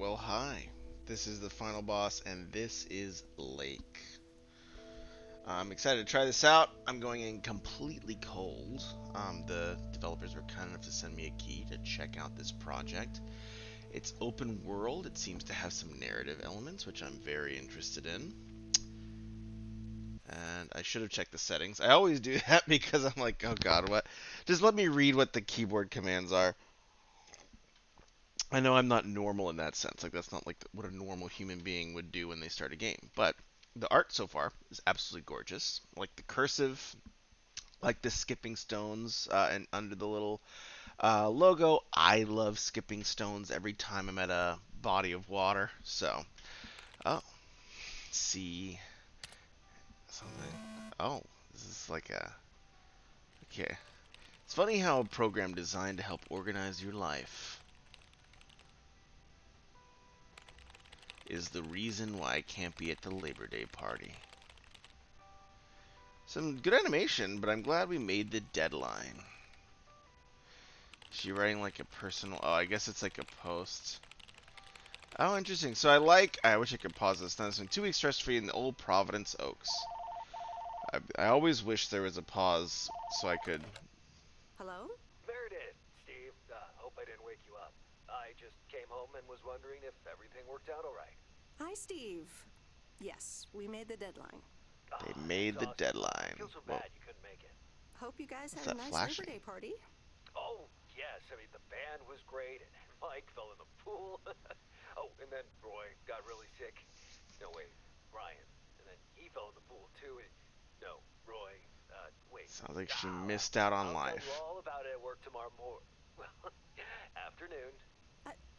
Well, hi. This is the final boss, and this is Lake. I'm excited to try this out. I'm going in completely cold. The developers were kind enough to send me a key to check out this project. It's open world. It seems to have some narrative elements, which I'm very interested in. And I should have checked the settings. I always do that because I'm like, oh god, what? Just let me read what the keyboard commands are. I know I'm not normal in that sense. Like that's not like what a normal human being would do when they start a game. But the art so far is absolutely gorgeous. Like the cursive, like the skipping stones, and under the little logo. I love skipping stones every time I'm at a body of water. So, oh, see something. Oh, this is like a okay. It's funny how a program designed to help organize your life is the reason why I can't be at the Labor Day party. Some good animation, but I'm glad we made the deadline. Is she writing like a personal... Oh, I guess it's like a post. Oh, interesting. So I wish I could pause this. Now, it's been 2 weeks stress-free in the old Providence Oaks. I always wish there was a pause so I could... Hello? Meredith, Steve, hope I didn't wake you up. I just came home and was wondering if everything worked out all right. Hi, Steve. Yes, we made the deadline. They Oh, made that's the awesome. deadline. I feel so Whoa, bad you couldn't make it. Hope you guys what's had a that nice flashing? Labor Day party. Oh, yes, I mean, the band was great, and Mike fell in the pool. Oh, and then Roy got really sick. No, wait, Brian. And then he fell in the pool, too. No, Roy, wait. Sounds like she Ah, missed out on I'll tell you life. all about it at work tomorrow morning. Well, afternoon.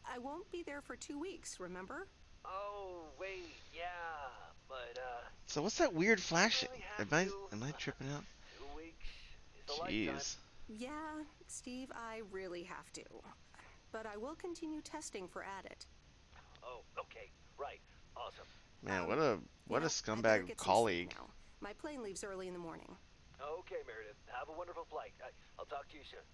I won't be there for 2 weeks, remember? Oh, wait, yeah, but, So what's that weird do you flashing? really Am have I to? am I tripping out? 2 weeks is a lifetime. Jeez. Yeah, Steve, I really have to. But I will continue testing for Addit. Oh, okay, right, awesome. Man, You what a know, I better scumbag get some sleep colleague. now. My plane leaves early in the morning. Okay, Meredith, have a wonderful flight. I'll talk to you soon.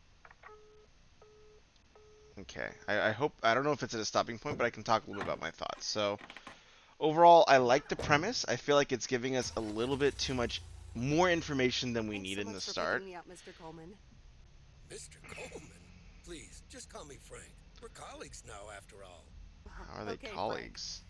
Okay. I hope I don't know if it's at a stopping point, but I can talk a little bit about my thoughts. So overall, I like the premise. I feel like it's giving us a little bit too much more information than we Thanks so needed in the much for start. picking me up, Mr. Coleman. Mr. Coleman, please, just call me Frank. We're colleagues now, after all. How are they Okay, Frank. colleagues?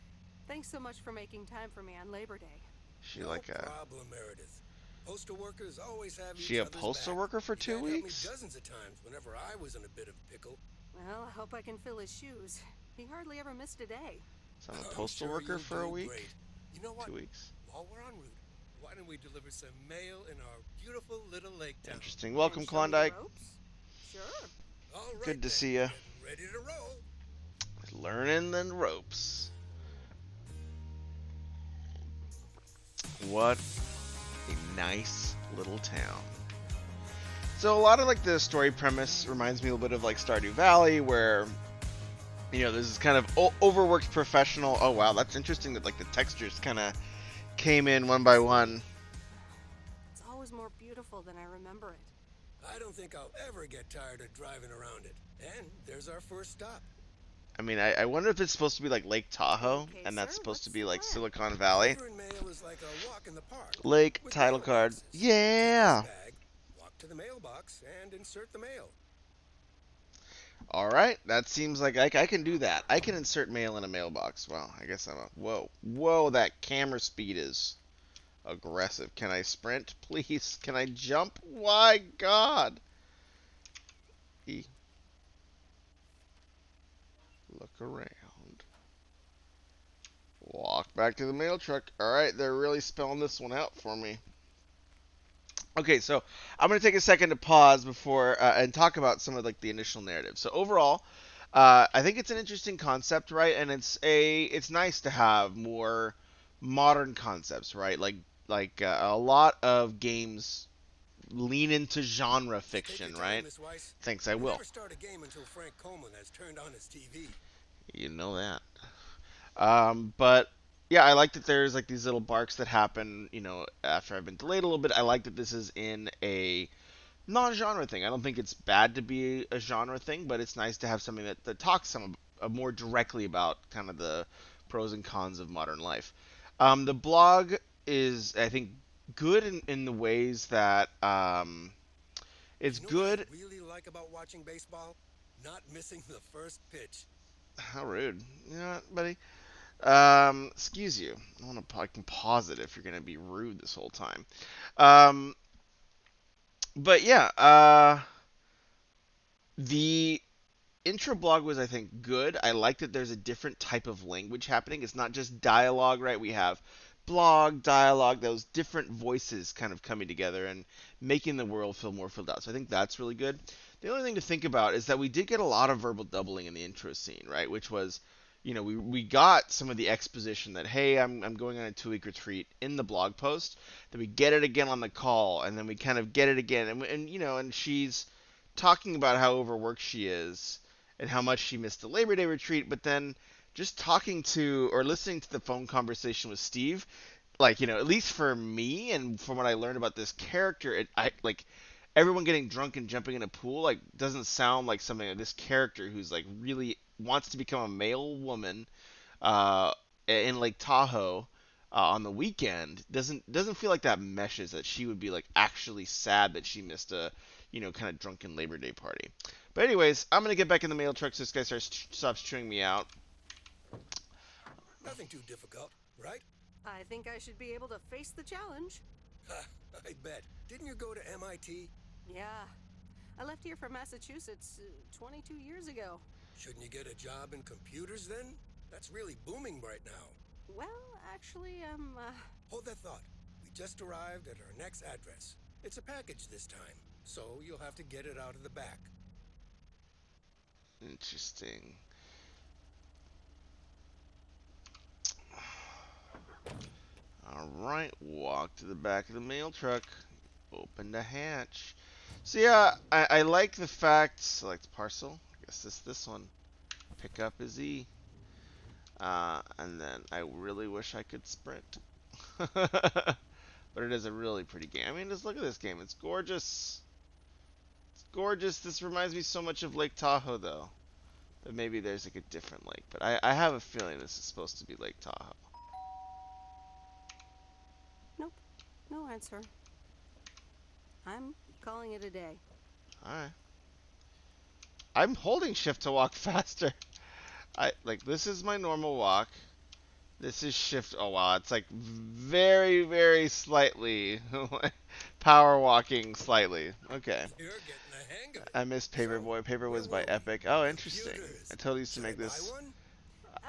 Thanks so much for making time for me on Labor Day. She No like a problem, Meredith. Postal workers always have she each a other's postal back. worker for Your 2 dad helped me weeks? dozens of times whenever I was in a bit of pickle. Well, I hope I can fill his shoes. He hardly ever missed a day. So I'm a I'm postal sure worker you'll for a do week? great. You know what? 2 weeks. While we're en route, why don't we deliver some mail in our beautiful little lake town? Interesting. Welcome, And show me the Klondike. ropes? Sure. All right, Good to then. see ya. Get ready to roll. Learning the ropes. What a nice little town. So a lot of like the story premise reminds me a little bit of like Stardew Valley, where there's this kind of overworked professional. Oh wow, that's interesting that like the textures kind of came in one by one. It's always more beautiful than I remember it. I don't think I'll ever get tired of driving around it. And there's our first stop. I mean, I wonder if it's supposed to be like Lake Tahoe, Okay, and that's sir, supposed to what's be the like plan? Silicon Valley. Delivering mail is like a walk in the park. Lake With title card. mailboxes. Yeah. Take this bag, walk to the mailbox, and insert the mail. All right, that seems like I can do that. I can insert mail in a mailbox. Well, I guess whoa, that camera speed is aggressive. Can I sprint, please? Can I jump? Why, God? E. Look around. Walk back to the mail truck. All right, they're really spelling this one out for me. Okay, so I'm gonna take a second to pause before and talk about some of like the initial narrative. So overall, I think it's an interesting concept, right? And it's nice to have more modern concepts, right? Like a lot of games lean into genre Just take your fiction, time, right? Miss Weiss. Thanks, I You will. never start a game until Frank Coleman has turned on his TV. You know that. But yeah, I like that there's like these little barks that happen, after I've been delayed a little bit. I like that this is in a non-genre thing. I don't think it's bad to be a genre thing, but it's nice to have something that talks more directly about kind of the pros and cons of modern life. The blog is, I think, good in the ways that it's You know what I good. really like about watching baseball? Not missing the first pitch. How rude, you know what, buddy? Excuse you. I can pause it if you're gonna be rude this whole time. Um, but yeah, the intro blog was, I think, good. I like that there's a different type of language happening. It's not just dialogue, right? We have blog, dialogue, those different voices kind of coming together and making the world feel more filled out. So I think that's really good. The only thing to think about is that we did get a lot of verbal doubling in the intro scene, right? Which was, we got some of the exposition that, hey, I'm going on a 2 week retreat in the blog post. Then we get it again on the call, and then we kind of get it again. And she's talking about how overworked she is and how much she missed the Labor Day retreat, but then just talking to or listening to the phone conversation with Steve, like, at least for me and from what I learned about this character, I like everyone getting drunk and jumping in a pool like doesn't sound like something of this character who's like really wants to become a male woman uh, in Lake Tahoe on the weekend doesn't feel like that meshes that she would be like actually sad that she missed a kind of drunken Labor Day party. But anyways, I'm gonna get back in the mail truck so this guy stops chewing me out. Nothing too difficult, right? I think I should be able to face the challenge. Ha, I bet. Didn't you go to MIT? Yeah. I left here from Massachusetts 22 years ago. Shouldn't you get a job in computers then? That's really booming right now. Well, actually, Hold that thought. We just arrived at our next address. It's a package this time, so you'll have to get it out of the back. Interesting. All right, walk to the back of the mail truck. Open the hatch. So yeah, I like the fact. Select parcel. I guess this one. Pick up is E. And then I really wish I could sprint. But it is a really pretty game. I mean, just look at this game. It's gorgeous. It's gorgeous. This reminds me so much of Lake Tahoe, though. But maybe there's like a different lake. But I have a feeling this is supposed to be Lake Tahoe. nope. No answer. I'm calling it a day. Alright. I'm holding shift to walk faster. This is my normal walk. This is shift. Oh wow, it's like very, very slightly power walking slightly. Okay. You're getting the hang of it. I missed So, Paperboy. Paper where was by were we? Epic. Oh, interesting. Computers. I totally used to Should make I buy this. one?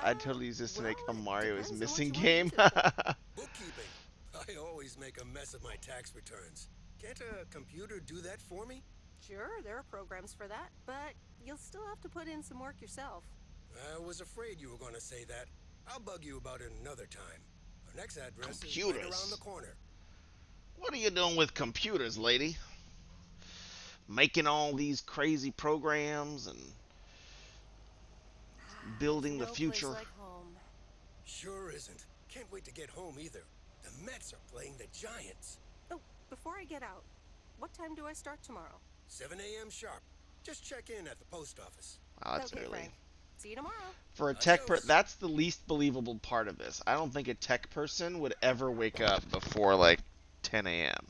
I totally used this to make a Well, it Mario is depends on what missing you wanna game. use it for. Bookkeeping. I always make a mess of my tax returns. Can't a computer do that for me? Sure, there are programs for that, but you'll still have to put in some work yourself. I was afraid you were going to say that. I'll bug you about it another time. Our next address is right Computers. around the corner. What are you doing with computers, lady? Making all these crazy programs and There's building the no place future. like home. Sure isn't. Can't wait to get home either. The Mets are playing the Giants. Oh, before I get out, what time do I start tomorrow? 7 a.m. sharp. Just check in at the post office. Wow, that's Okay, early. Frank. See you tomorrow. For a Adios. that's the least believable part of this. I don't think a tech person would ever wake up before like 10 a.m.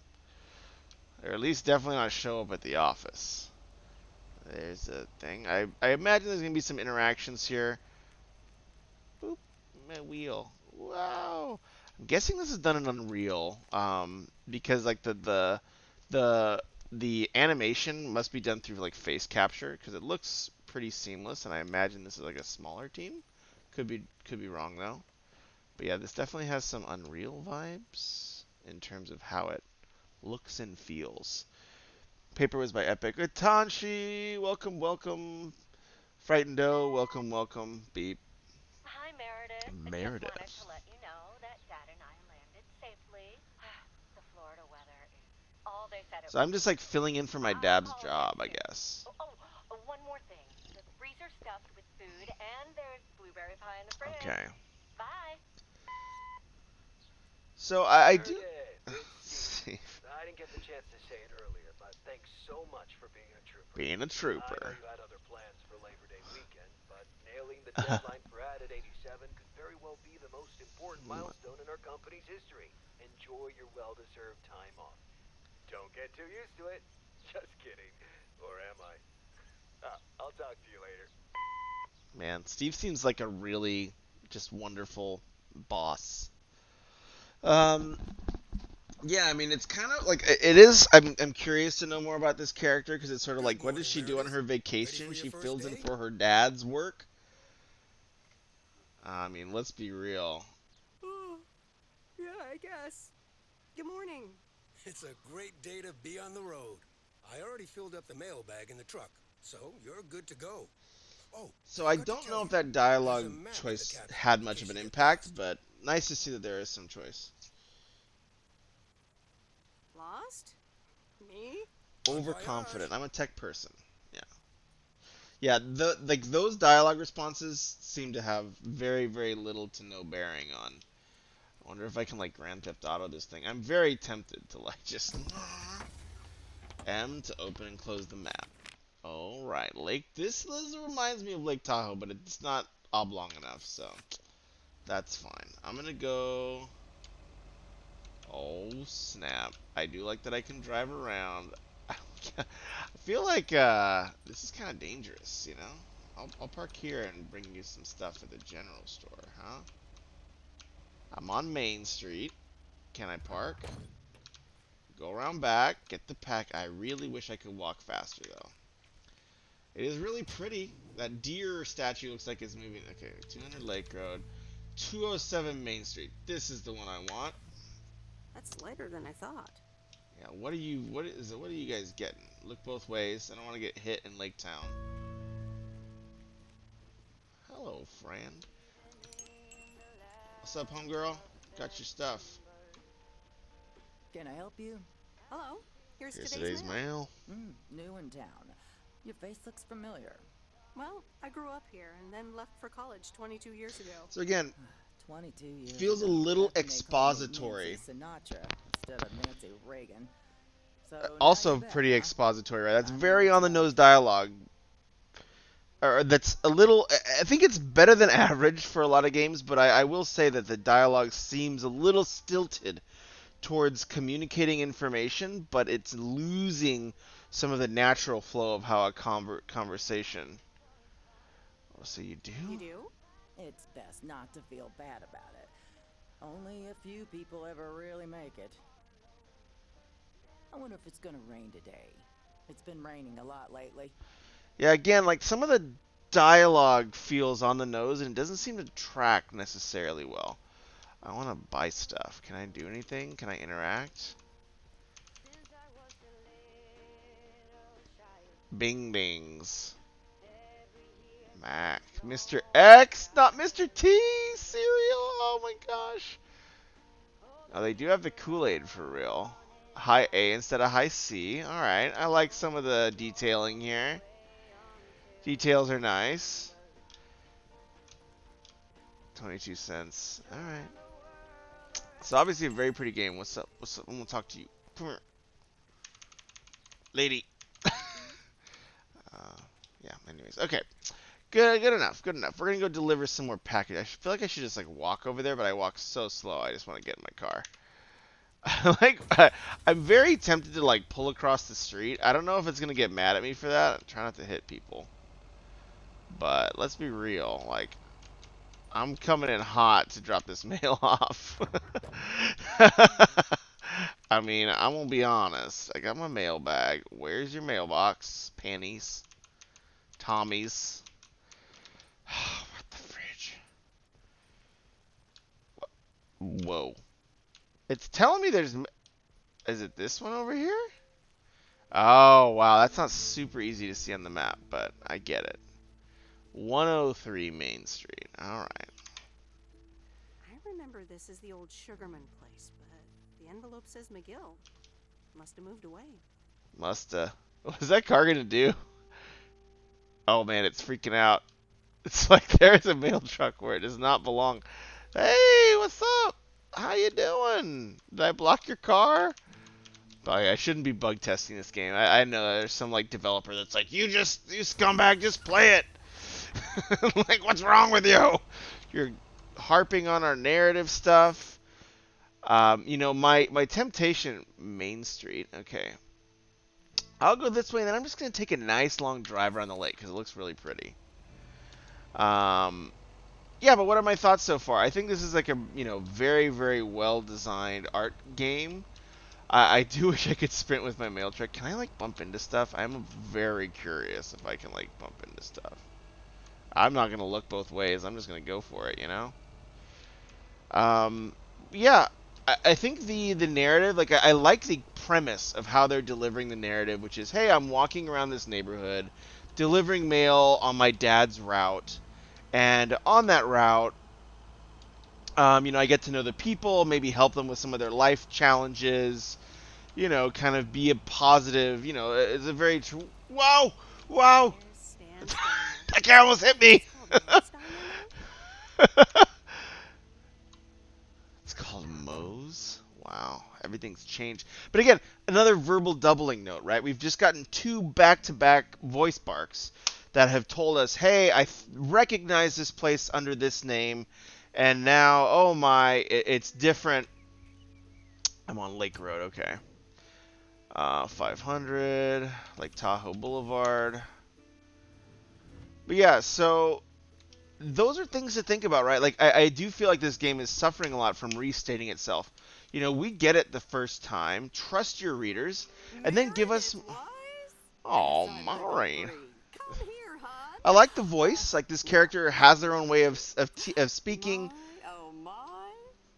Or at least definitely not show up at the office. There's a thing. I imagine there's gonna be some interactions here. Boop, my wheel. Wow. I'm guessing this is done in Unreal, because like the animation must be done through like face capture because it looks pretty seamless, and I imagine this is like a smaller team. Could be wrong though. But yeah, this definitely has some Unreal vibes in terms of how it looks and feels. Paper was by Epic. Itanshi, welcome, welcome. Frightened Doe, welcome, welcome. Beep. Hi, Meredith. I just wanted to Meredith. let you know that Dad and I landed safely. The Florida weather is all they said it So I'm just like filling in for my I'll dad's apologize job, I too. guess. One more thing. The freezer's stuffed with food, and there's blueberry pie in the fridge. Okay. Bye. So I Sure do. did. Big See. I didn't get get the chance to say it earlier, but thanks so much for being a trooper. Being a I know trooper. you had other plans for Labor Day weekend, but nailing the deadline for Added 87 could very well be the most important milestone in our company's history. Enjoy your well-deserved time off. Don't get too used to it. Just kidding. Or am I? I'll talk to you later. Man, Steve seems like a really just wonderful boss. Um, yeah, I mean, it's kind of like it is. I'm curious to know more about this character because it's sort of Good like, what does morning, she do on Meredith. her Ready vacation? for your She first fills in day? for her dad's work. I mean, let's be real. Oh, yeah, I guess. Good morning. It's a great day to be on the road. I already filled up the mailbag in the truck, so you're good to go. Oh, So I forgot to don't tell know if you. that There's a dialogue map in the choice cabin, had in much of case an you get impact, lost. but nice to see that there is some choice. Lost? Me? Bon Overconfident. voyage. I'm a tech person. Yeah. Yeah, like those dialogue responses seem to have very, very little to no bearing on. I wonder if I can like Grand Theft Auto this thing. I'm very tempted to like just M to open and close the map. All right, Lake. This reminds me of Lake Tahoe, but it's not oblong enough, so that's fine. I'm gonna go. Oh snap! I do like that I can drive around. I feel like this is kind of dangerous, you know. I'll park here and bring you some stuff at the general store, huh? I'm on Main Street. Can I park? Go around back, get the pack. I really wish I could walk faster though. It is really pretty. That deer statue looks like it's moving. Okay, 200 Lake Road, 207 Main Street. This is the one I want. That's lighter than I thought. Yeah, what are you? What is it? What are you guys getting? Look both ways. I don't want to get hit in Lake Town. Hello, friend. What's up, homegirl? Got your stuff. Can I help you? Hello. Here's Here's today's today's mail. mail. New in town. Your face looks familiar. Well, I grew up here and then left for college 22 years ago. So again, 22 years feels a ago. little That may call me expository. Nancy Sinatra instead of Nancy Reagan. So now Also you're back, pretty huh? expository, right? That's I know very what on you the nose like. dialogue. Or that's a little. I think it's better than average for a lot of games, but I will say that the dialogue seems a little stilted towards communicating information, but it's losing some of the natural flow of how a conversation. Oh, so you do? You do? It's best not to feel bad about it. Only a few people ever really make it. I wonder if it's gonna rain today. It's been raining a lot lately. Yeah, again, like some of the dialogue feels on the nose and it doesn't seem to track necessarily well. I want to buy stuff. Can I do anything? Can I interact? Bing bings. Mac. Mr. X, not Mr. T cereal. Oh my gosh. Oh, they do have the Kool-Aid for real. High A instead of high C. Alright, I like some of the detailing here. Details are nice. 22 cents. Alright. It's obviously a very pretty game. What's up? What's up? I'm gonna talk to you. Come here. Lady. Yeah, anyways. Okay. Good enough. Good enough. We're gonna go deliver some more package. I feel like I should just like walk over there, but I walk so slow. I just want to get in my car. like, I'm very tempted to like pull across the street. I don't know if it's gonna get mad at me for that. Try not to hit people. But let's be real. Like, I'm coming in hot to drop this mail off. I mean, I'm gonna be honest. I got my mailbag. Where's your mailbox? Panties. Tommy's. What the fridge? Whoa. It's telling me there's. Is it this one over here? Oh, wow. That's not super easy to see on the map, but I get it. 103 Main Street. Alright. I remember this as the old Sugarman place, but the envelope says McGill. Must have moved away. Musta. What's that car gonna do? Oh man, it's freaking out. It's like there's a mail truck where it does not belong. Hey, what's up? How you doing? Did I block your car? I shouldn't be bug testing this game. I know there's some like developer that's like, you scumbag, just play it. Like, what's wrong with you? You're harping on our narrative stuff. My temptation, Main Street. Okay, I'll go this way, and then I'm just gonna take a nice long drive around the lake because it looks really pretty. Um, yeah, but what are my thoughts so far? I think this is like a very very well designed art game. I do wish I could sprint with my mail truck. Can I like bump into stuff? I'm very curious if I can like bump into stuff. I'm not gonna look both ways. I'm just gonna go for it, you know. Um, yeah, I think the narrative, like I like the premise of how they're delivering the narrative, which is, hey, I'm walking around this neighborhood, delivering mail on my dad's route, and on that route, I get to know the people, maybe help them with some of their life challenges, kind of be a positive, it's a very true. Wow, wow, There's Stan's diner. that guy almost hit me. It's called Moe's Diner now? It's called Moe's. Wow, everything's changed. But again, another verbal doubling note, right? We've just gotten two back-to-back voice barks that have told us, hey, I recognize this place under this name, and now, oh my, it's different. I'm on Lake Road, okay. 500, Lake Tahoe Boulevard. But yeah, so those are things to think about, right? Like, I do feel like this game is suffering a lot from restating itself. We get it the first time. Trust your readers, and then give us. Oh, Maureen. Come here, hon. I like the voice. Like, this character has their own way of speaking. My, oh my.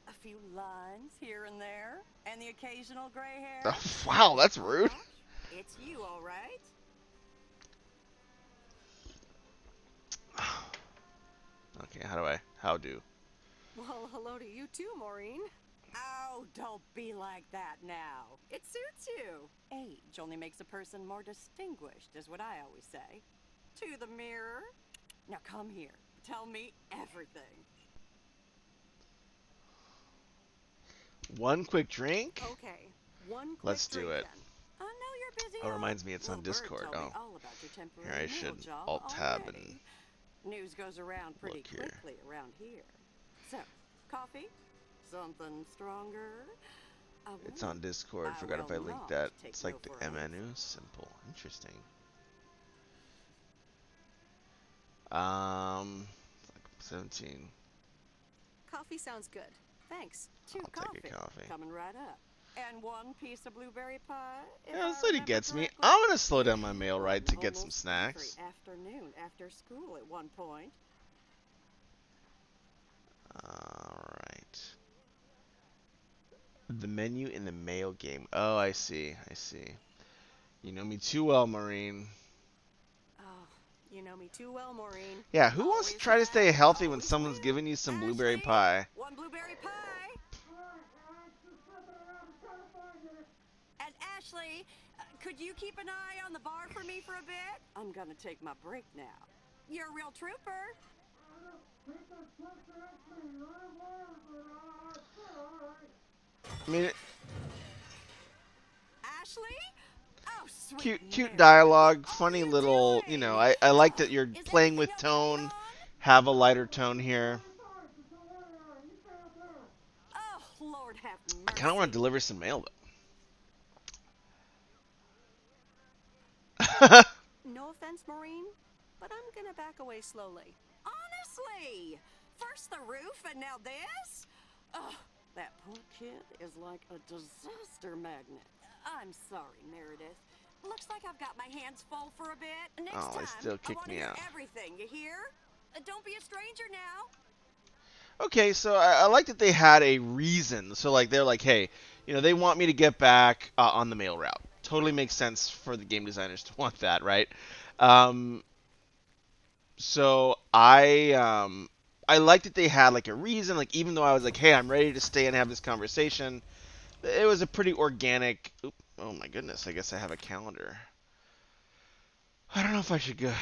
A few lines here and there, and the occasional gray hair. Oh, wow, that's rude. It's you, all right? Okay, how do? Well, hello to you too, Maureen. Oh, don't be like that now. It suits you. Age only makes a person more distinguished, is what I always say. To the mirror. Now come here. Tell me everything. One quick drink? Okay, one quick Let's do drink it. then. I know you're busy. Oh, reminds me, it's on Little bird Discord. told me Oh, all about your temporary here I mail should job alt-tab already. and News goes around pretty look here. quickly around here. So, coffee? Something stronger? It's on Discord. I Forgot if I will linked not that. take It's no like the for an MNU. Simple. Interesting. Like 17. Coffee sounds good. Thanks. 2 I'll coffee. take a coffee. Coming right up. And 1 piece of blueberry pie. if Yeah, this I lady remember gets me. correctly. I'm gonna slow down my mail ride to get some Almost snacks. every afternoon after school at one point. Alright. The menu in the mail game. Oh, I see. I see. You know me too well, Maureen. Oh, you know me too well, Maureen. Yeah, who wants to Always try to stay have, healthy when always someone's will. giving you some blueberry Ashley, pie? 1 blueberry pie. And Ashley, could you keep an eye on the bar for me for a bit? I'm gonna take my break now. You're a real trooper. I mean, Ashley? Oh, sweet cute Mary. dialogue, What are funny you little, doing? I like that you're Is playing with everything okay, tone, hon? have a lighter tone here. Oh, Lord have mercy. I kind of want to deliver some mail, though. No offense, Maureen, but I'm gonna back away slowly. Honestly, first the roof and now this? Oh, that poor kid is like a disaster magnet. I'm sorry, Meredith. Looks like I've got my hands full for a bit. Next Oh, they time, still I kicked want to me hear out. everything, you hear? Don't be a stranger now. Okay, so I like that they had a reason. So, like, they're like, hey, they want me to get back on the mail route. Totally makes sense for the game designers to want that, right? So I like that they had like a reason. Like, even though I was like, hey, I'm ready to stay and have this conversation, it was a pretty organic. Oh my goodness, I guess I have a calendar. I don't know if I should go.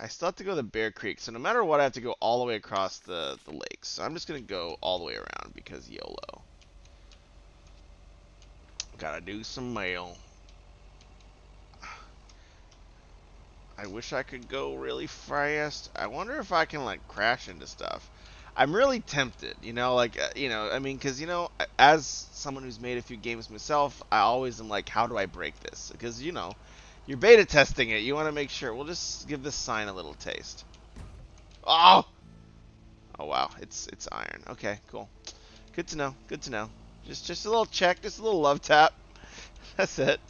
I still have to go to Bear Creek, so no matter what, I have to go all the way across the lakes. So I'm just gonna go all the way around because YOLO. Gotta do some mail. I wish I could go really fast. I wonder if I can like crash into stuff. I'm really tempted, I mean, because as someone who's made a few games myself, I always am like, how do I break this? Because you're beta testing it. You want to make sure. We'll just give this sign a little taste. Oh, oh wow, it's iron. Okay, cool. Good to know. Good to know. Just a little check, just a little love tap. That's it.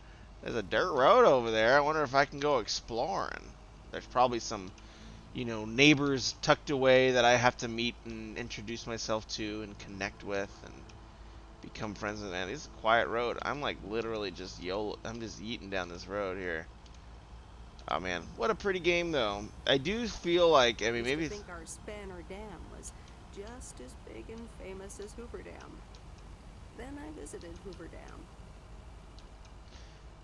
There's a dirt road over there. I wonder if I can go exploring. There's probably some, neighbors tucked away that I have to meet and introduce myself to and connect with and become friends with. Man, this is a quiet road. I'm like literally just I'm just yeeting down this road here. Oh man, what a pretty game though. I do feel like, I mean, Used to maybe think our Spanner Dam was just as big and famous as Hoover Dam. Then I visited Hoover Dam.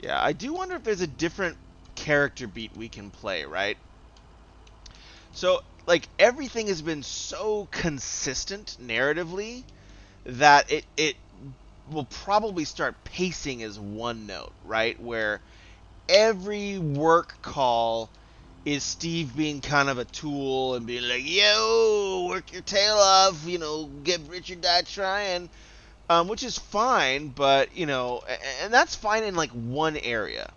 yeah, I do wonder if there's a different character beat we can play, right? So, like, everything has been so consistent narratively that it will probably start pacing as one note, right? Where every work call is Steve being kind of a tool and being like, yo, work your tail off, get rich or die trying, which is fine, but, and that's fine in like one area.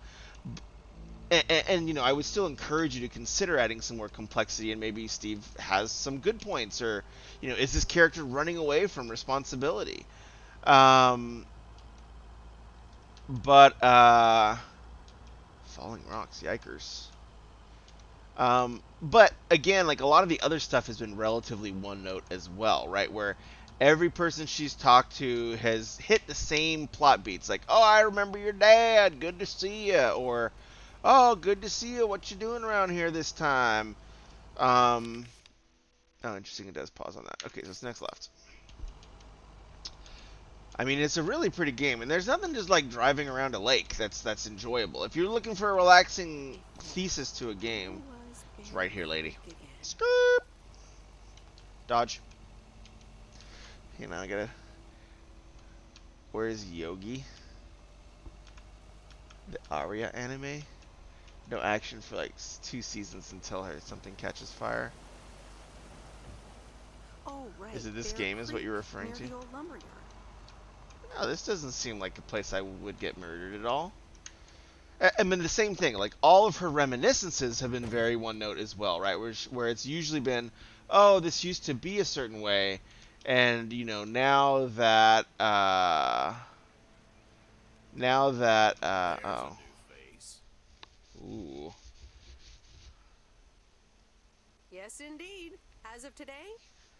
And I would still encourage you to consider adding some more complexity, and maybe Steve has some good points, or is this character running away from responsibility? Um, but falling rocks, yikers. But again, like a lot of the other stuff has been relatively one note as well, right? Where every person she's talked to has hit the same plot beats, like, "Oh, I remember your dad. Good to see you," or "Oh, good to see you. What you doing around here this time?" Um, oh, interesting. It does pause on that. Okay, so it's next left. I mean, it's a really pretty game, and there's nothing just like driving around a lake that's enjoyable. If you're looking for a relaxing thesis to a game, it's right here, lady. Skirt. Dodge. I gotta. Where is Yogi? The Aria anime? No action for like 2 seasons until something catches fire. Oh, right. Is it this Bear game is what Creek, you're referring near to? the old lumberyard. No, this doesn't seem like a place I would get murdered at all. I mean, the same thing. Like, all of her reminiscences have been very one note as well, right? Where it's usually been, oh, this used to be a certain way, and, There's a oh. new face. Ooh. Yes, indeed. As of today,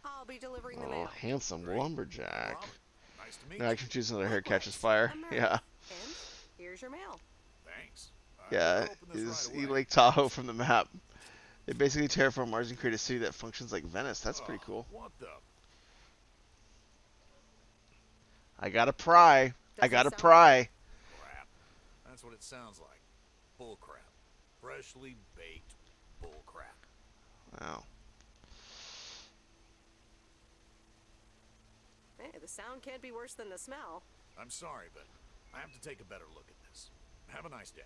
I'll be delivering the Oh, mail. handsome Great. lumberjack. Robert, nice to meet No, you. I can choose another hair catches Likewise, fire. I'm Yeah. Meredith, and here's your mail. Thanks. I Yeah, better open this is right away. Lake Tahoe from the map. They basically terraform Mars and create a city that functions like Venice. That's pretty cool. What the I gotta pry. I Doesn't gotta sound like pry. crap? That's what it sounds like. Bull crap. Freshly baked bull crap. Wow. Hey, the sound can't be worse than the smell. I'm sorry, but I have to take a better look at this. Have a nice day.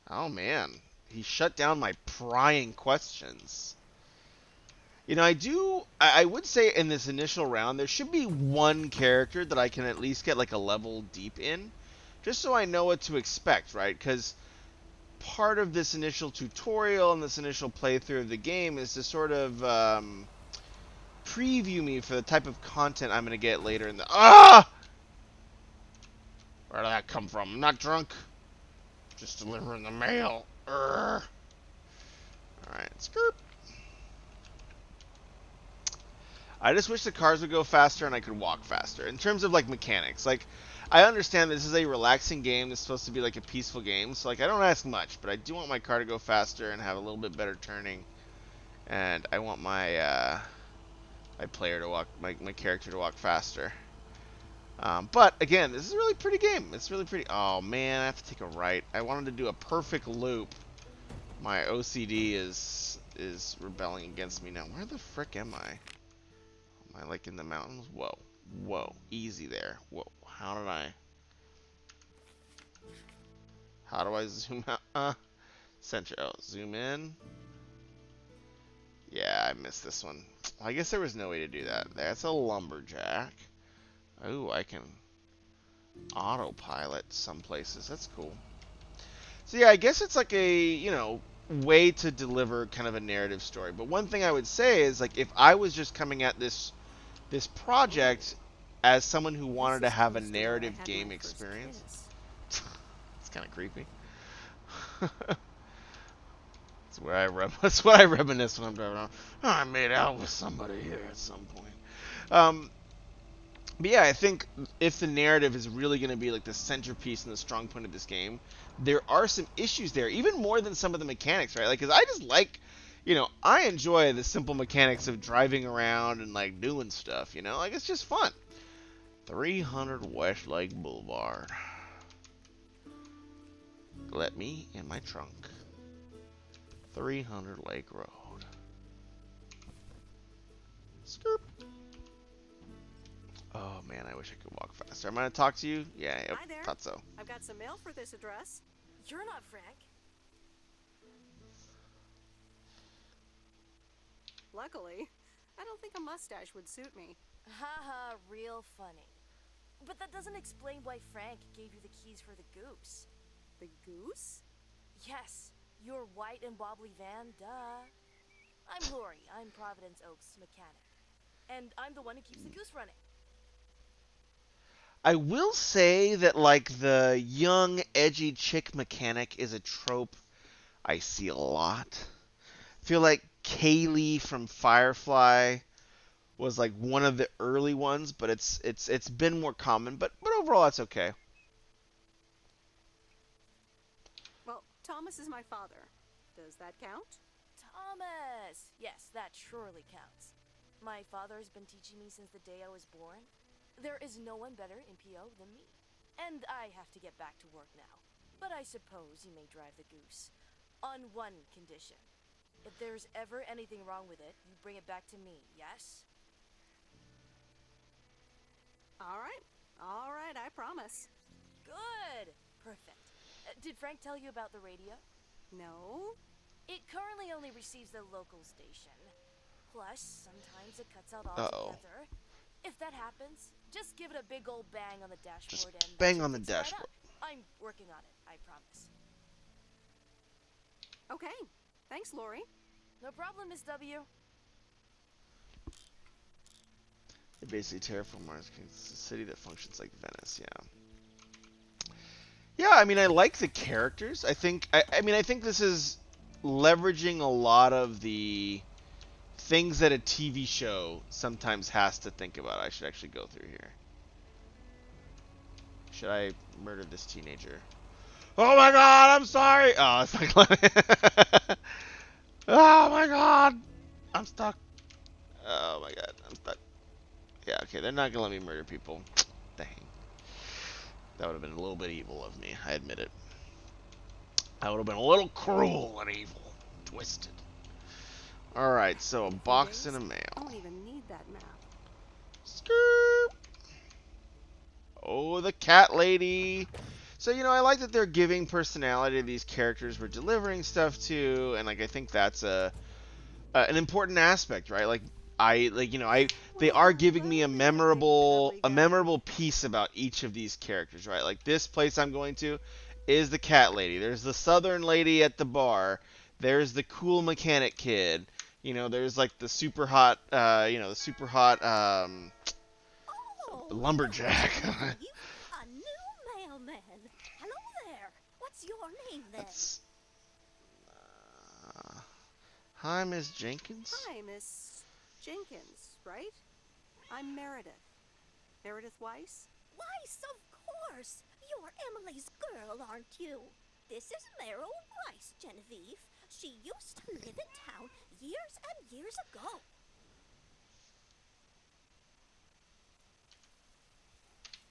Oh man, he shut down my prying questions. I would say in this initial round, there should be one character that I can at least get like a level deep in, just so I know what to expect, right? Because part of this initial tutorial and this initial playthrough of the game is to sort of preview me for the type of content I'm going to get later in the... Ah! Where did that come from? I'm not drunk. Just delivering the mail. Alright, skirt. I just wish the cars would go faster and I could walk faster. In terms of, like, mechanics. Like, I understand this is a relaxing game. It's supposed to be, like, a peaceful game. So, like, I don't ask much. But I do want my car to go faster and have a little bit better turning. And I want my player to walk... My character to walk faster. But, again, this is a really pretty game. It's really pretty... Oh, man, I have to take a right. I wanted to do a perfect loop. My OCD is rebelling against me now. Where the frick am I? Am I, like, in the mountains? Whoa. Whoa. Easy there. Whoa. How did I... How do I zoom out? Center. Oh, zoom in. Yeah, I missed this one. I guess there was no way to do that. That's a lumberjack. Oh, I can autopilot some places. That's cool. So yeah, I guess it's like a, way to deliver kind of a narrative story. But one thing I would say is like if I was just coming at this project as someone who wanted This to is have a close to where I narrative had game my first experience, kiss. it's kind of creepy. That's where that's what I reminisce when I'm driving around. Oh, I made out with somebody here at some point. Um, but yeah, I think if the narrative is really going to be like the centerpiece and the strong point of this game, there are some issues there, even more than some of the mechanics, right? Like, because I just like, I enjoy the simple mechanics of driving around and like doing stuff, like it's just fun. 300 Westlake Boulevard. Let me in my trunk. 300 Lake Road. Scoop. Oh man, I wish I could walk faster. I'm gonna talk to you. Yeah, yep, Hi there. thought so. I've got some mail for this address. You're not Frank. Luckily, I don't think a mustache would suit me. Haha, real funny. But that doesn't explain why Frank gave you the keys for the goose. The goose? Yes, your white and wobbly van, duh. I'm Lori. I'm Providence Oaks' mechanic. And I'm the one who keeps the goose running. I will say that like the young, edgy chick mechanic is a trope I see a lot. I feel like Kaylee from Firefly was like one of the early ones, but it's been more common. But overall, that's okay. Well, Thomas is my father. Does that count? Thomas! Yes, that surely counts. My father's been teaching me since the day I was born. There is no one better in PO than me. And I have to get back to work now. But I suppose you may drive the goose. On one condition. If there's ever anything wrong with it, you bring it back to me, yes? All right, I promise. Good! Perfect. Did Frank tell you about the radio? No? It currently only receives the local station. Plus, sometimes it cuts out Uh-oh. altogether. If that happens, just give it a big old bang on the dashboard and bang that should on the fix it right dashboard. up. I'm working on it, I promise. Okay. Thanks, Lori. No problem, Miss W. They basically terraform Mars. It's a city that functions like Venice. Yeah. Yeah, I mean, I like the characters. I think this is leveraging a lot of the things that a TV show sometimes has to think about. I should actually go through here. Should I murder this teenager? Oh my god, I'm sorry! Oh, it's like... oh my god! I'm stuck. Oh my god, I'm stuck. Yeah, okay, they're not gonna let me murder people. Dang. That would have been a little bit evil of me, I admit it. That would have been a little cruel and evil. Twisted. Alright, so a In a few box days, and a I mail. don't even need that map. Skirt. Oh, the cat lady. So, I like that they're giving personality to these characters we're delivering stuff to, and like I think that's an important aspect, right? Like they are giving me a memorable piece about each of these characters, right? Like this place I'm going to is the cat lady. There's the southern lady at the bar. There's the cool mechanic kid. There's like the super hot Oh, lumberjack. Genevieve, a new mailman. Hello there. What's your name then? That's Hi, Miss Jenkins. Hi, Miss Jenkins, right? I'm Meredith. Meredith Weiss? Weiss, of course. You're Emily's girl, aren't you? This is Meryl Weiss, Genevieve. She used to live in town years and years ago.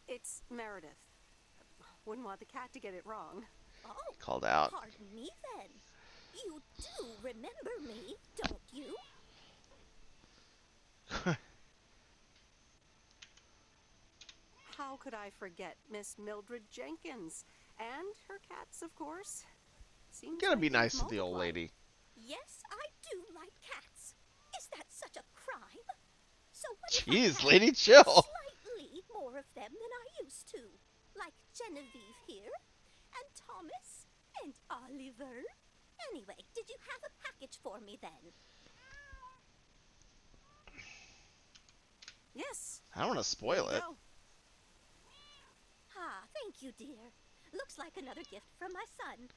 It's Meredith. Wouldn't want the cat to get it wrong. Oh, Called out. pardon me then. You do remember me, don't you? How could I forget Miss Mildred Jenkins? And her cats, of course. You Seems gotta like be they've nice to the old multiplied. lady. Yes, I do like cats. Is that such a crime? So what if I Jeez, had lady, chill. slightly more of them than I used to? Like Genevieve here, and Thomas, and Oliver. Anyway, did you have a package for me then? Yes. I don't want to Here spoil you it. go. Ah, thank you, dear. Looks like another gift from my son.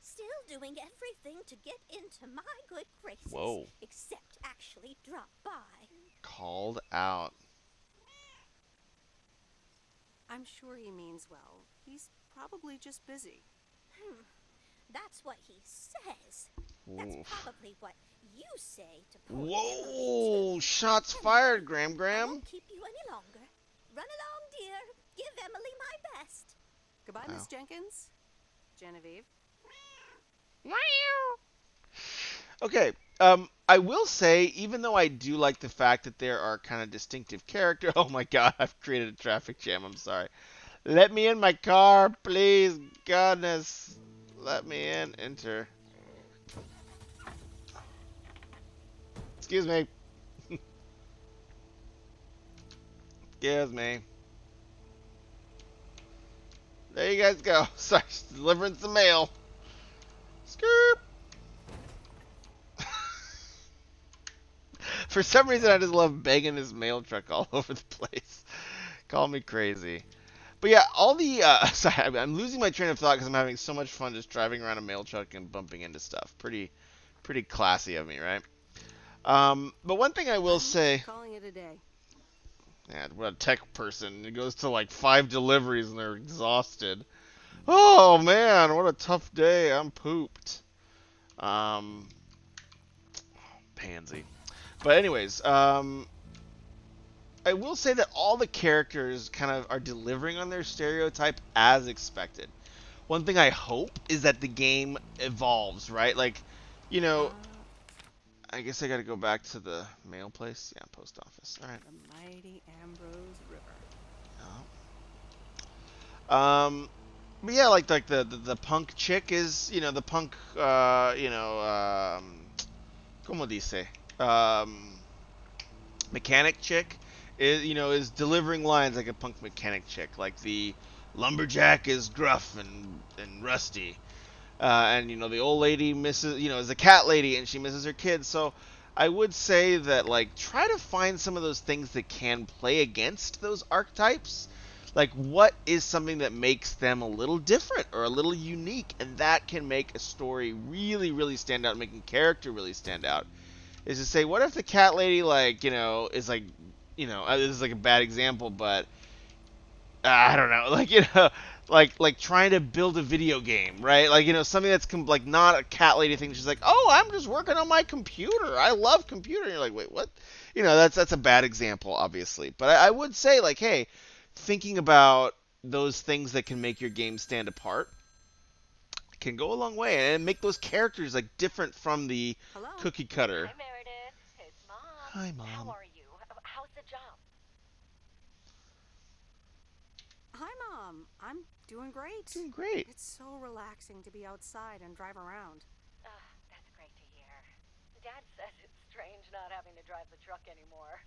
Still doing everything to get into my good graces. Whoa. Except actually drop by. Called out. I'm sure he means well. He's probably just busy. That's what he says. That's Oof. probably what you say to poor Whoa! Emily, too. Shots Anyway, fired, Graham I Graham. won't keep you any longer. Run along, dear. Give Emily my best. Goodbye, Wow. Miss Jenkins. Genevieve. Okay. I will say, even though I do like the fact that there are kind of distinctive characters. Oh my God! I've created a traffic jam. I'm sorry. Let me in my car, please. Goodness. Let me in. Enter. Excuse me. Excuse me. There you guys go. Sorry, just delivering some mail. Skirt. For some reason, I just love banging his mail truck all over the place. Call me crazy. But yeah, all the sorry, I'm losing my train of thought because I'm having so much fun just driving around a mail truck and bumping into stuff. Pretty classy of me, right? But one thing I will say, Calling it a day. man, what a tech person. It goes to like 5 deliveries and they're exhausted. Oh man, what a tough day. I'm pooped. Um, pansy. But anyways, I will say that all the characters kind of are delivering on their stereotype as expected. One thing I hope is that the game evolves, right? Like, you know, I guess I got to go back to the mail place. Yeah, post office. All right. The mighty Ambrose River. But yeah, like the punk chick is, the punk, como dice, mechanic chick is delivering lines like a punk mechanic chick. Like the lumberjack is gruff and rusty, and the old lady misses, is a cat lady and she misses her kids. So I would say that like try to find some of those things that can play against those archetypes. Like what is something that makes them a little different or a little unique, and that can make a story really, really stand out, making character really stand out. Is to say, what if the cat lady is like, this is like a bad example, but I don't know, like like trying to build a video game, right? Like something that's like not a cat lady thing. She's like, oh, I'm just working on my computer. I love computer. And you're like, wait, what? That's a bad example, obviously. But I would say like, hey, thinking about those things that can make your game stand apart can go a long way and make those characters like different from the Hello? cookie cutter. Hi, Meredith. It's Mom. Hi, Mom. How are you? How's the job? Hi, Mom. I'm doing great. Doing great. It's so relaxing to be outside and drive around. That's great to hear. Dad says it's strange not having to drive the truck anymore.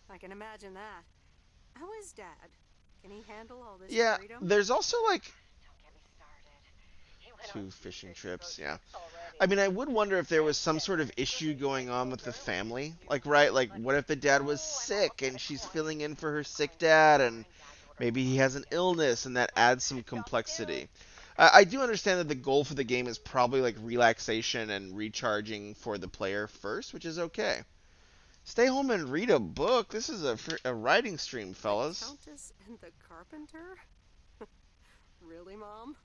I can imagine that. How is Dad? Can he handle all this Yeah, freedom? there's also like Don't get me started. He went 2 on fishing of trips, those yeah. trips already. I mean, I would wonder if there was some sort of issue going on with the family. Like, right? Like, what if the dad was sick and she's filling in for her sick dad, and maybe he has an illness and that adds some complexity. I do understand that the goal for the game is probably like relaxation and recharging for the player first, which is okay. Stay home and read a book. This is a writing stream, The fellas. Countess and the Carpenter? Really, Mom?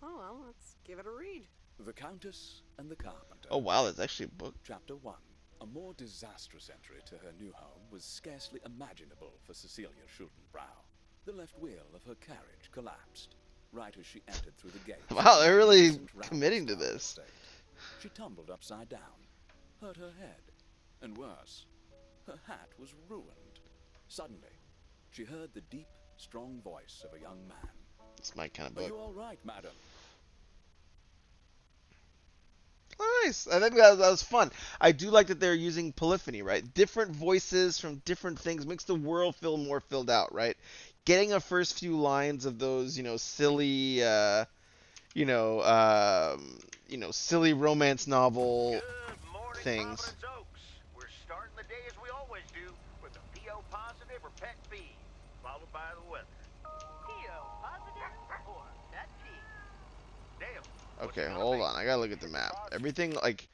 Oh, well, let's give it a read. The Countess and the Carpenter. Oh wow, that's actually a book. Chapter 1. A more disastrous entry to her new home was scarcely imaginable for Cecilia Schultenbrow. The left wheel of her carriage collapsed right as she entered through the gate. Wow, they're really Innocent committing to Ramsdale this. estate. She tumbled upside down, hurt her head, and worse, her hat was ruined. Suddenly, she heard the deep, strong voice of a young man. It's my kind of Are book. you all right, madam? Nice. I think that was fun. I do like that they're using polyphony, right? Different voices from different things makes the world feel more filled out, right? Getting a first few lines of those, silly, you know, silly romance novel Good morning, things. Providence Oaks. We're starting the day as we always do with a PO positive or pet peeve, followed by the weather. PO positive or pet peeve? Dale, what's Okay, it gonna hold be? on. I gotta look at the map. Everything like,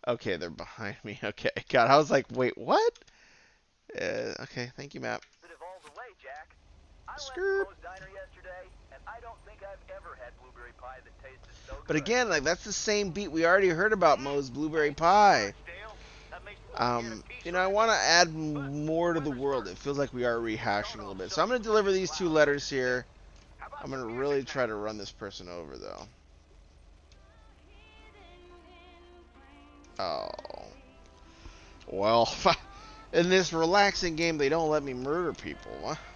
okay, they're behind me. Okay, God, I was like, wait, what? Okay, thank you, map. Positive all the way, Jack. I went to Skirt. Moe's Diner yesterday, and I don't think I've ever had blueberry pie that tasted so But good. again, like that's the same beat we already heard about Moe's blueberry pie. Much, Dale. That makes me want to get a piece I right want to now. add But more to the weather's world. It first. feels like we are We'll rehashing start a little off bit. So I'm sunny going to with a deliver few these two clouds later letters today. here. How about I'm some going to music really try now? to run this person over, though. Oh. Well, in this relaxing game, they don't let me murder people.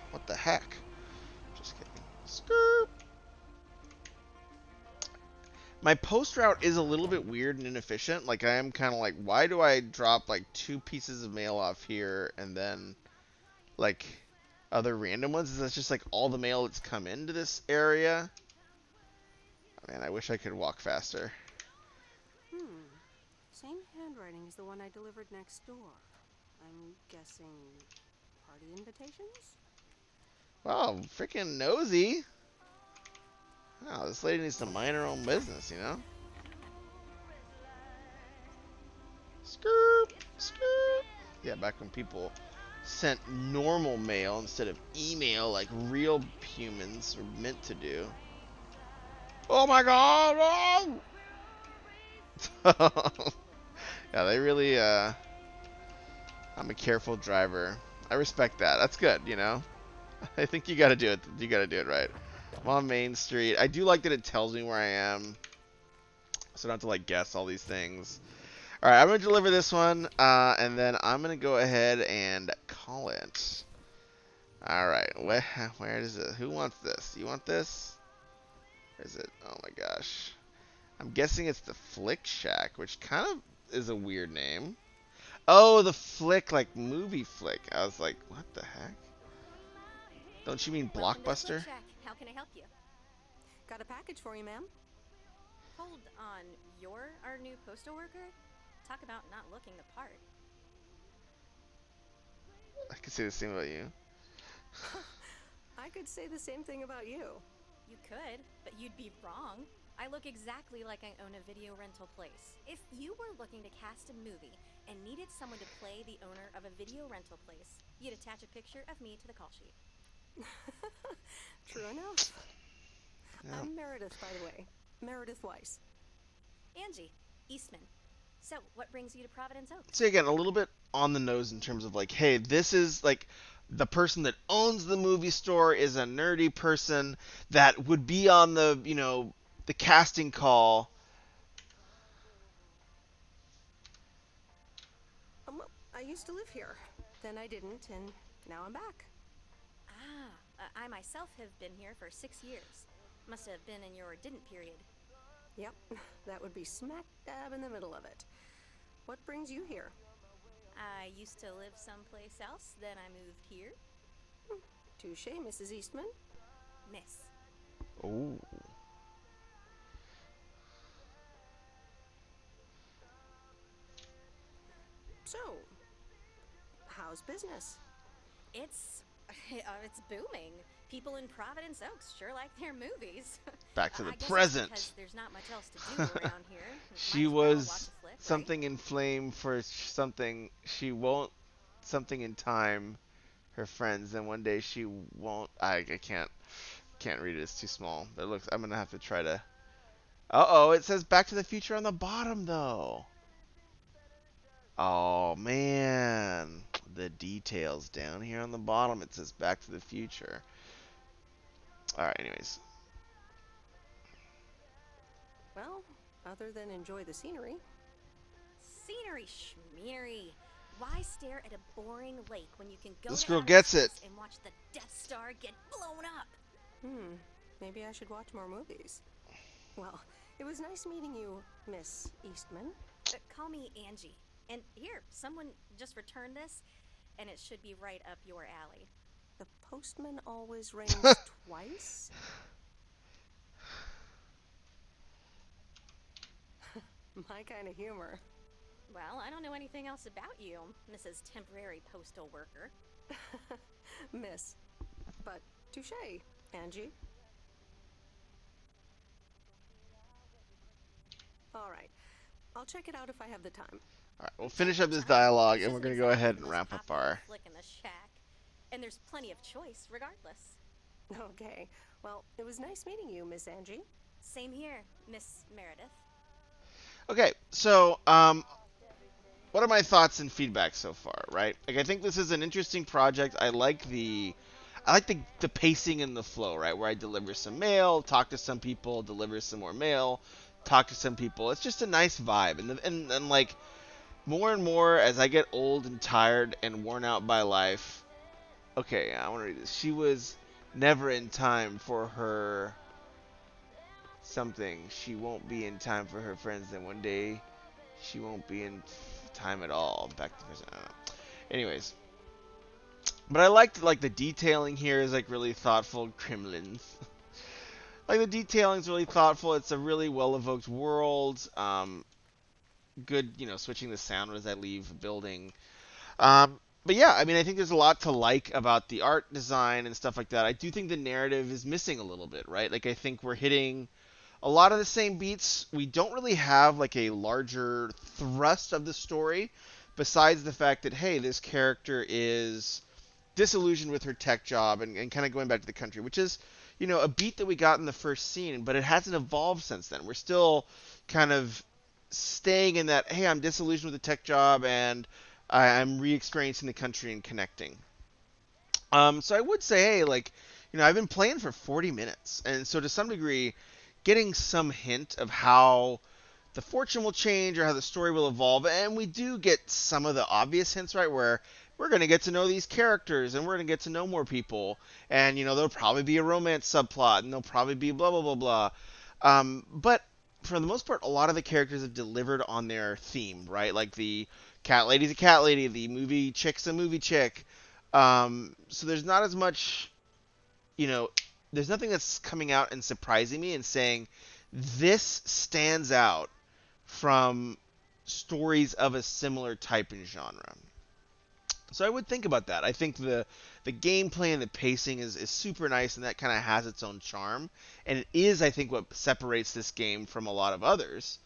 What the heck? Just kidding. Skirt. My post route is a little bit weird and inefficient. Like, I am kind of like, why do I drop, like, 2 pieces of mail off here and then, like, other random ones? Is that just, like, all the mail that's come into this area? Man, I wish I could walk faster. Same handwriting as the one I delivered next door. I'm guessing party invitations? Wow, freaking nosy. Oh, this lady needs to mind her own business, you know? Skirt, skirt. Yeah, back when people sent normal mail instead of email like real humans were meant to do. Oh my god! Oh! Yeah, they really, I'm a careful driver. I respect that. That's good, you know? I think you gotta do it. You gotta do it right. I'm on Main Street. I do like that it tells me where I am. So I don't have to, like, guess all these things. Alright, I'm gonna deliver this one, and then I'm gonna go ahead and call it. Alright, where is it? Who wants this? You want this? Where is it? Oh my gosh. I'm guessing it's the Flick Shack, which kind of is a weird name. Oh, the Flick, like movie flick. I was like, what the heck? Don't you mean Welcome to the Flick Blockbuster? Shack. How can I help you? Got a package for you, ma'am. Hold on. You're our new postal worker? Talk about not looking the part. I could say the same about you. I could say the same thing about you. You could, but you'd be wrong. I look exactly like I own a video rental place. If you were looking to cast a movie and needed someone to play the owner of a video rental place, you'd attach a picture of me to the call sheet. True enough. Yeah. I'm Meredith, by the way. Meredith Weiss. Angie, Eastman. So, what brings you to Providence Oaks? So again, a little bit on the nose in terms of like, hey, this is like the person that owns the movie store is a nerdy person that would be on the, the casting call. Well, I used to live here. Then I didn't, and now I'm back. I myself have been here for 6 years. Must have been in your didn't period. Yep, that would be smack dab in the middle of it. What brings you here? I used to live someplace else, then I moved here. Touche, Mrs. Eastman. Miss. Oh. So, how's business? It's booming. People in Providence Oaks sure like their movies. Back to the I guess present. It's because there's not much else to do around here. She Might as well was watch a flick, something in flame for something. She won't something in time. Her friends. Then one day she won't. I can't read it. It's too small. But it looks. I'm gonna have to try to. Uh-oh, it says Back to the Future on the bottom though. Oh man, the details down here on the bottom. It says Back to the Future. All right. Anyways. Well, other than enjoy the scenery. Scenery schmeary. Why stare at a boring lake when you can go This to girl outer gets it. space and watch the Death Star get blown up? Maybe I should watch more movies. Well, it was nice meeting you, Miss Eastman. Call me Angie. And here, someone just returned this, and it should be right up your alley. The postman always rings twice? My kind of humor. Well, I don't know anything else about you, Mrs. Temporary Postal Worker. Miss. But touche, Angie. All right. I'll check it out if I have the time. All right, we'll finish up this dialogue, and we're going to go ahead and wrap up our... Flick in the shack. And there's plenty of choice, regardless. Okay. Well, it was nice meeting you, Miss Angie. Same here, Miss Meredith. Okay, so, what are my thoughts and feedback so far, right? Like, I think this is an interesting project. I like the pacing and the flow, right? Where I deliver some mail, talk to some people, deliver some more mail, talk to some people. It's just a nice vibe. And like, more and more as I get old and tired and worn out by life. Okay, I want to read this. She was never in time for her something. She won't be in time for her friends. Then one day, she won't be in time at all. Back to present. I don't know. Anyways, but I liked like the detailing here is like really thoughtful. Kremlins. Like the detailing is really thoughtful. It's a really well evoked world. Good, switching the sound as I leave a building. But yeah, I mean, I think there's a lot to like about the art design and stuff like that. I do think the narrative is missing a little bit, right? Like I think we're hitting a lot of the same beats. We don't really have like a larger thrust of the story besides the fact that, hey, this character is disillusioned with her tech job and kind of going back to the country, which is, a beat that we got in the first scene, but it hasn't evolved since then. We're still kind of staying in that, hey, I'm disillusioned with the tech job and I'm re-experiencing the country and connecting. So I would say, hey, like, I've been playing for 40 minutes, and so to some degree, getting some hint of how the fortune will change or how the story will evolve, and we do get some of the obvious hints, right, where we're going to get to know these characters, and we're going to get to know more people, and, there'll probably be a romance subplot, and there'll probably be blah, blah, blah, blah. But for the most part, a lot of the characters have delivered on their theme, right? Like the cat lady's a cat lady, the movie chick's a movie chick. So there's not as much, there's nothing that's coming out and surprising me and saying this stands out from stories of a similar type and genre. So I would think about that. I think the gameplay and the pacing is super nice, and that kind of has its own charm. And it is, I think, what separates this game from a lot of others.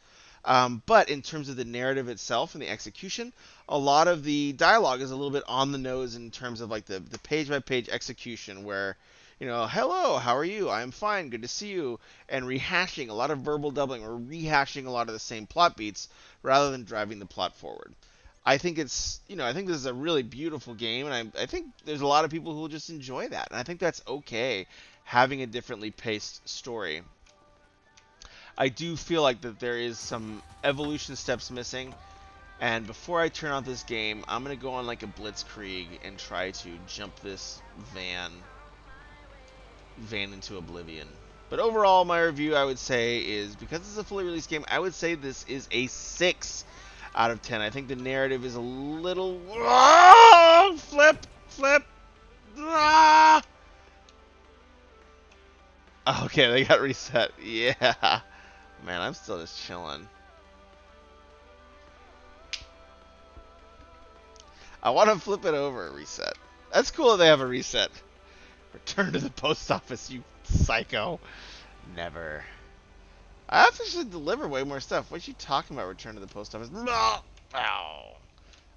But in terms of the narrative itself and the execution, a lot of the dialogue is a little bit on the nose in terms of like the page-by-page execution where, hello, how are you? I'm fine, good to see you. And rehashing, a lot of verbal doubling, or rehashing a lot of the same plot beats rather than driving the plot forward. I think I think this is a really beautiful game, and I think there's a lot of people who will just enjoy that. And I think that's okay, having a differently paced story. I do feel like that there is some evolution steps missing, and before I turn off this game, I'm going to go on like a blitzkrieg and try to jump this van into oblivion. But overall, my review, I would say, is because it's a fully released game, I would say this is a 6 out of 10. I think the narrative is a little... Oh, flip. Ah! Okay, they got reset. Yeah. Man, I'm still just chilling. I want to flip it over, reset. That's cool that they have a reset. Return to the post office, you psycho. Never. I have to actually deliver way more stuff. What are you talking about, return to the post office? No! Ow.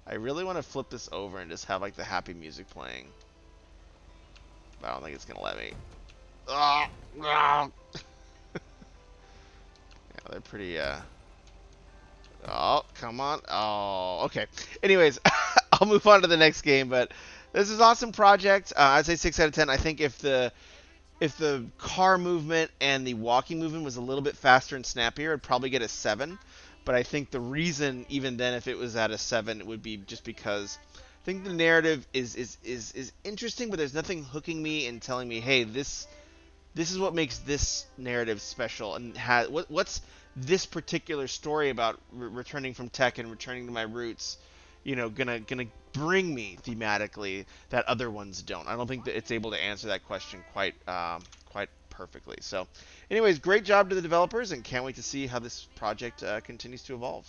I really want to flip this over and just have like the happy music playing. But I don't think it's going to let me. Oh, no. Yeah, they're pretty, Oh, come on. Oh, okay. Anyways, I'll move on to the next game, but this is an awesome project. I'd say 6 out of 10. I think if the car movement and the walking movement was a little bit faster and snappier, I'd probably get a 7. But I think the reason, even then, if it was at a 7, it would be just because I think the narrative is interesting, but there's nothing hooking me and telling me, hey, this is what makes this narrative special, and what's this particular story about returning from tech and returning to my roots, gonna bring me thematically that other ones don't. I don't think that it's able to answer that question quite perfectly. So, anyways, great job to the developers, and can't wait to see how this project continues to evolve.